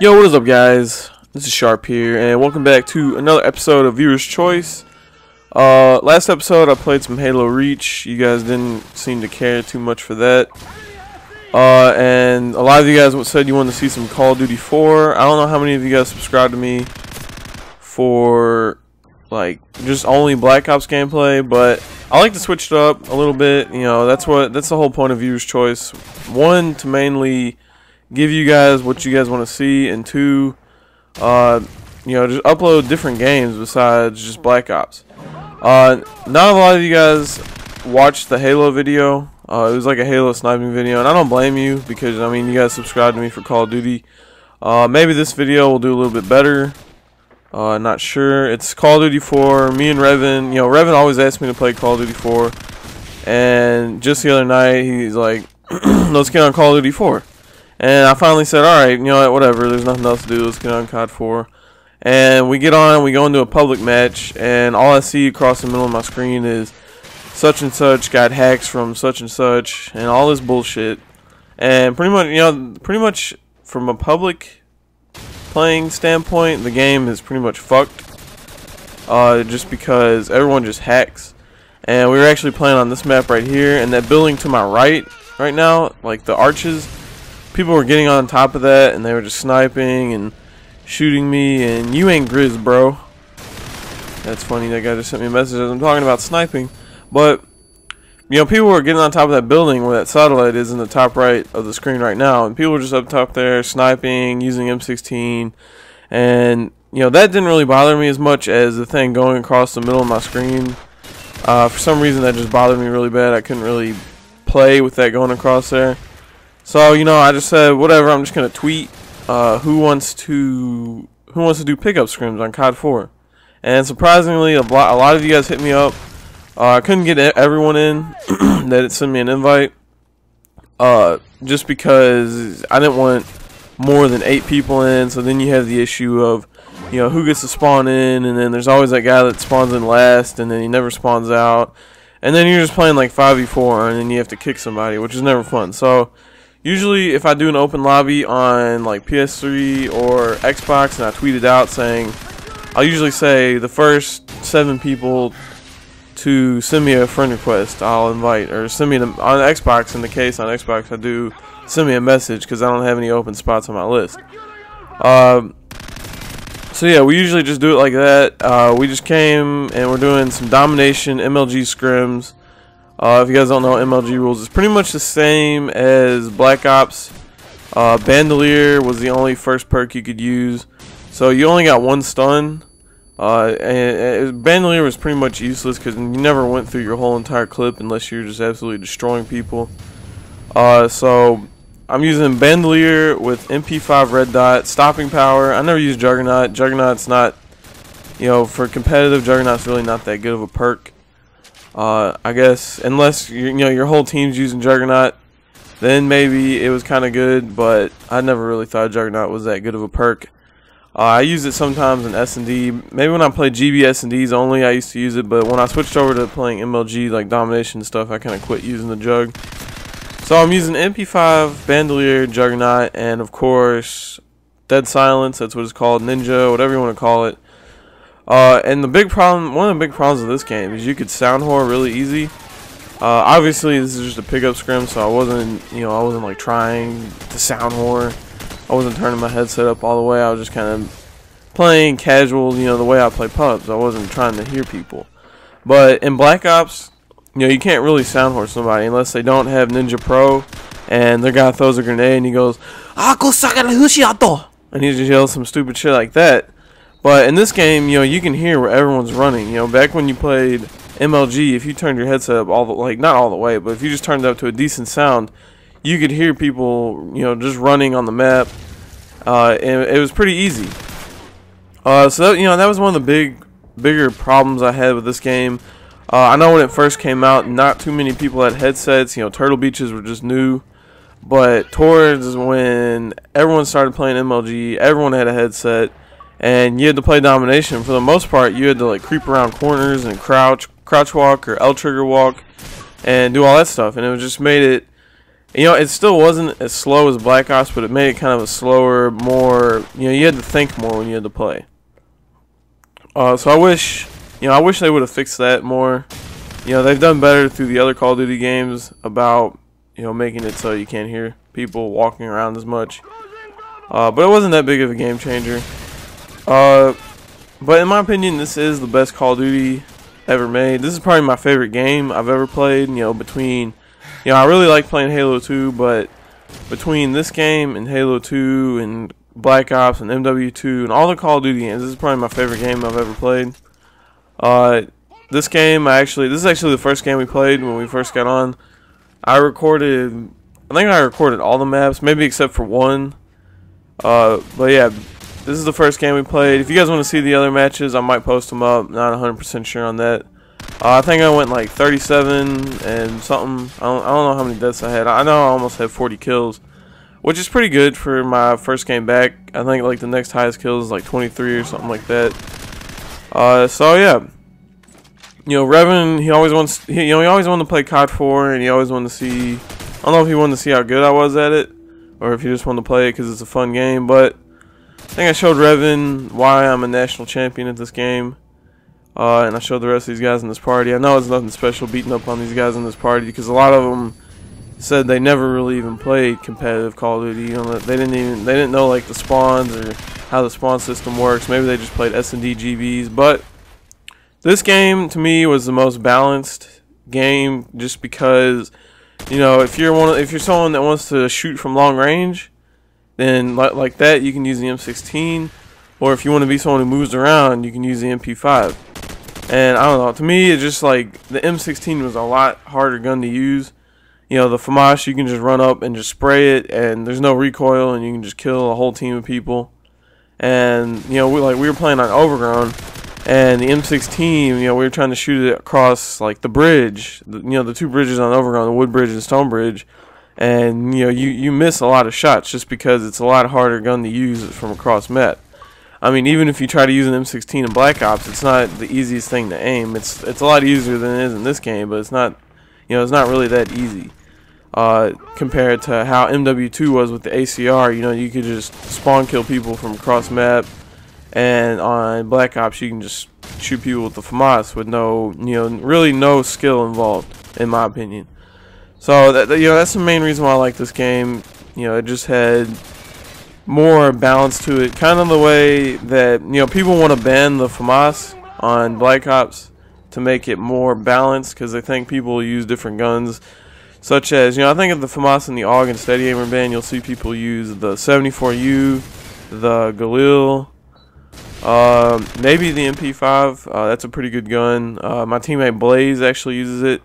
Yo, what is up, guys? This is Sharp here, and welcome back to another episode of Viewer's Choice. Last episode I played some Halo Reach. You guys didn't seem to care too much for that. And a lot of you guys said you wanted to see some Call of Duty 4. I don't know how many of you guys subscribed to me for like just only Black Ops gameplay, but I like to switch it up a little bit. You know, that's the whole point of Viewer's Choice. One, to mainly give you guys what you guys want to see, and two, you know, just upload different games besides just Black Ops. Not a lot of you guys watched the Halo video. It was like a Halo sniping video, and I don't blame you because, I mean, you guys subscribed to me for Call of Duty. Maybe this video will do a little bit better. Not sure. It's Call of Duty 4. Me and Revan, you know, Revan always asked me to play Call of Duty 4. And just the other night, he's like, let's get on Call of Duty 4. And I finally said, alright, you know what, whatever, there's nothing else to do, let's get on Cod4. And we get on, we go into a public match, and all I see across the middle of my screen is such and such got hacks from such and such, and all this bullshit. And pretty much, you know, from a public playing standpoint, the game is pretty much fucked. Just because everyone just hacks. And we were actually playing on this map right here, and that building to my right now, like the arches, people were getting on top of that, and they were just sniping and shooting me, and you ain't Grizz, bro. That's funny, that guy just sent me a message as I'm talking about sniping. But, you know, people were getting on top of that building where that satellite is in the top right of the screen right now, and people were just up top there sniping, using M16, and, you know, that didn't really bother me as much as the thing going across the middle of my screen. For some reason, that just bothered me really bad. I couldn't really play with that going across there. So, you know, I just said, whatever, I'm just going to tweet who wants to do pickup scrims on Cod4. And surprisingly, a lot of you guys hit me up. I couldn't get everyone in that sent me an invite. Just because I didn't want more than 8 people in, so then you have the issue of, you know, who gets to spawn in, and then there's always that guy that spawns in last, and then he never spawns out. And then you're just playing like 5v4, and then you have to kick somebody, which is never fun. So usually, if I do an open lobby on like PS3 or Xbox and I tweet it out saying, I'll usually say the first 7 people to send me a friend request, I'll invite, or send me on Xbox. In the case on Xbox, I do send me a message because I don't have any open spots on my list. So yeah, we usually just do it like that. We just came and we're doing some domination MLG scrims. If you guys don't know MLG rules, it's pretty much the same as Black Ops. Bandolier was the only first perk you could use, so you only got 1 stun. And Bandolier was pretty much useless because you never went through your whole entire clip unless you're just absolutely destroying people. So I'm using Bandolier with MP5 red dot, stopping power. I never use Juggernaut. Juggernaut's not, you know, for competitive, Juggernaut's really not that good of a perk. I guess unless you know your whole team's using Juggernaut, then maybe it was kind of good, but I never really thought Juggernaut was that good of a perk. I use it sometimes in S&D. Maybe when I play GB S&Ds only, I used to use it, but when I switched over to playing MLG, like domination and stuff, I kind of quit using the Jug. So I'm using MP5, Bandolier, Juggernaut, and of course, Dead Silence. That's what it's called, Ninja, whatever you want to call it. And the big problem, one of the big problems of this game is you could sound whore really easy. Obviously, this is just a pickup scrim, so I wasn't like trying to sound whore. I wasn't turning my headset up all the way. I was just kind of playing casual, you know, the way I play pubs. I wasn't trying to hear people. But in Black Ops, you know, you can't really sound whore somebody unless they don't have Ninja Pro, and their guy throws a grenade and he goes, and he just yells some stupid shit like that. But in this game, you know, you can hear where everyone's running. You know, back when you played MLG, if you turned your headset up not all the way, but if you just turned it up to a decent sound, you could hear people, you know, just running on the map, and it was pretty easy. So you know, that was one of the bigger problems I had with this game. I know when it first came out, not too many people had headsets. You know, Turtle Beaches were just new, but towards when everyone started playing MLG, everyone had a headset. And you had to play domination. For the most part, you had to like creep around corners and crouch walk or L trigger walk and do all that stuff. And it just made it You know, it still wasn't as slow as Black Ops, but it made it kind of a slower, more, you know, you had to think more when you had to play. So I wish they would have fixed that more. You know, they've done better through the other Call of Duty games about, you know, making it so you can't hear people walking around as much. But it wasn't that big of a game changer. But in my opinion, this is the best Call of Duty ever made. This is probably my favorite game I've ever played. You know, you know, I really like playing Halo 2, but between this game and Halo 2 and Black Ops and MW2 and all the Call of Duty games, this is probably my favorite game I've ever played. This is actually the first game we played when we first got on. I think I recorded all the maps, maybe except for one. But yeah, this is the first game we played. If you guys want to see the other matches, I might post them up. Not 100% sure on that. I think I went like 37 and something. I don't know how many deaths I had. I know I almost had 40 kills, which is pretty good for my first game back. I think like the next highest kills is like 23 or something like that. So yeah, you know, Revan, he always wanted to play Cod4, and he always wanted to see. I don't know if he wanted to see how good I was at it, or if he just wanted to play it because it's a fun game. But I think I showed Revan why I'm a national champion at this game. And I showed the rest of these guys in this party. I know it's nothing special beating up on these guys in this party because a lot of them said they never really even played competitive Call of Duty. You know, they didn't know like the spawns or how the spawn system works. Maybe they just played S&D GBs. But this game to me was the most balanced game just because, you know, if you're someone that wants to shoot from long range, then like that you can use the M16, or if you want to be someone who moves around, you can use the MP5. And I don't know, to me it's just like the M16 was a lot harder gun to use. You know, the FAMAS, you can just run up and just spray it, and there's no recoil, and you can just kill a whole team of people. And you know, we were playing on Overgrown, and the M16, you know, we were trying to shoot it across like the bridge, you know, the two bridges on Overgrown, the Wood Bridge and Stone Bridge. And you know, you miss a lot of shots just because it's a lot harder gun to use from across map. I mean, even if you try to use an M16 in Black Ops, it's not the easiest thing to aim. It's a lot easier than it is in this game, but it's not, you know, it's not really that easy compared to how MW2 was with the ACR. You know, you could just spawn kill people from across map, and on Black Ops you can just shoot people with the FAMAS with no, you know, really no skill involved, in my opinion. So you know, that's the main reason why I like this game. You know, it just had more balance to it, kind of the way that, you know, people want to ban the FAMAS on Black Ops to make it more balanced because they think people use different guns, such as, you know, I think if the FAMAS and the AUG and Steady Aimer ban, you'll see people use the 74U, the Galil, maybe the MP5. That's a pretty good gun. My teammate Blaze actually uses it.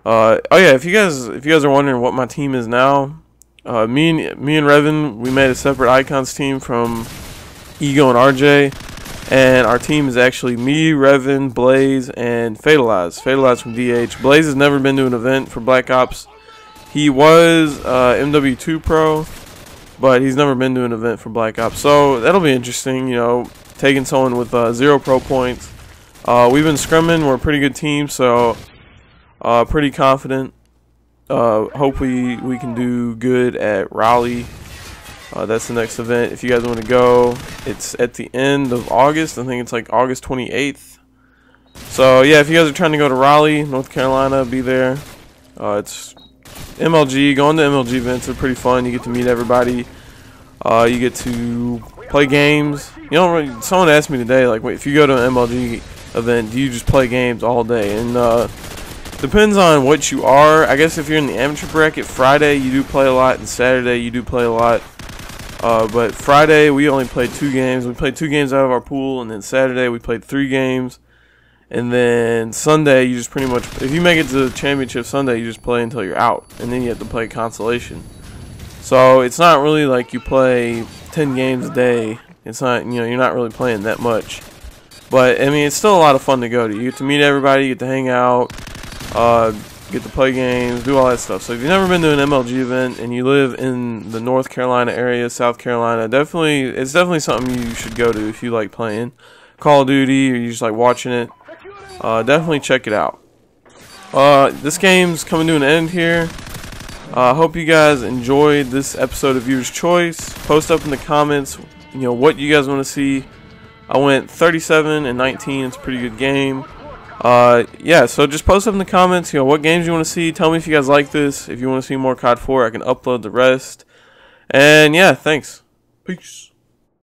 Oh yeah, if you guys are wondering what my team is now, me and Revan, we made a separate Icons team from Ego and RJ, and our team is actually me, Revan, Blaze, and Fatalize from DH. Blaze has never been to an event for Black Ops. He was MW2 Pro, but he's never been to an event for Black Ops. So that'll be interesting, you know, taking someone with 0 pro points. We've been scrimming. We're a pretty good team, so pretty confident. Hopefully we can do good at Raleigh. That's the next event. If you guys want to go, it's at the end of August. I think it's like August 28th. So yeah, if you guys are trying to go to Raleigh, North Carolina, be there. It's MLG. Going to MLG events are pretty fun. You get to meet everybody. You get to play games. You know, someone asked me today, like, if you go to an MLG event, do you just play games all day? And depends on what you are. I guess if you're in the amateur bracket, Friday you do play a lot, and Saturday you do play a lot. But Friday we only played 2 games. We played 2 games out of our pool, and then Saturday we played 3 games. And then Sunday you just pretty much, if you make it to the championship Sunday, you just play until you're out, and then you have to play consolation. So it's not really like you play 10 games a day. It's not, you know, you're not really playing that much. But I mean, it's still a lot of fun to go to. You get to meet everybody, you get to hang out, get to play games, do all that stuff. So if you've never been to an MLG event and you live in the North Carolina area, South Carolina, it's definitely something you should go to if you like playing Call of Duty or you just like watching it. Definitely check it out. This game's coming to an end here. I hope you guys enjoyed this episode of Viewer's Choice. Post up in the comments, what you guys want to see. I went 37 and 19. It's a pretty good game. Yeah, so just post up in the comments, what games you want to see. Tell me if you guys like this. If you want to see more COD 4, I can upload the rest. And yeah, thanks. Peace.